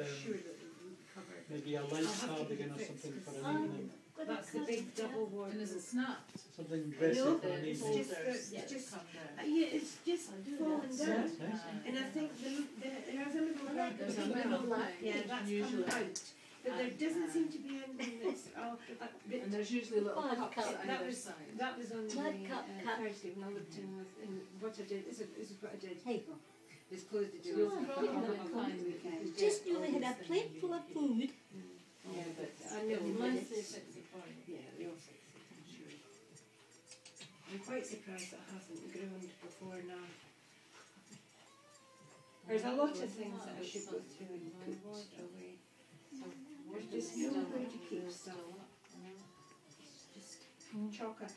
sure that it would cover it. maybe a light cardigan or something for an evening. That's the big double wardrobe. And is it snapped? Something dressy for an It's evening. just, it's just, Come down. yeah, it's just falling Yeah, down. nice. And I think there's a little There's a middle line. yeah, that's usually. come out. But there doesn't seem to be anything that's, And there's usually little Blood cups cup. at that either was side. that was on Blood the cup. Thursday when I looked in with, and what I did, this is what I did, Hey, is close the So doors. you'll probably find we can just get knew they had all a these plate things full of you food. Yeah, but I know, but Mine's it's, 64. yeah, they're all 6 feet, I'm sure. I'm quite surprised it hasn't grown before now. There's a lot of things that I should go through and put away. There's just nowhere to keep stuff. Just chocker.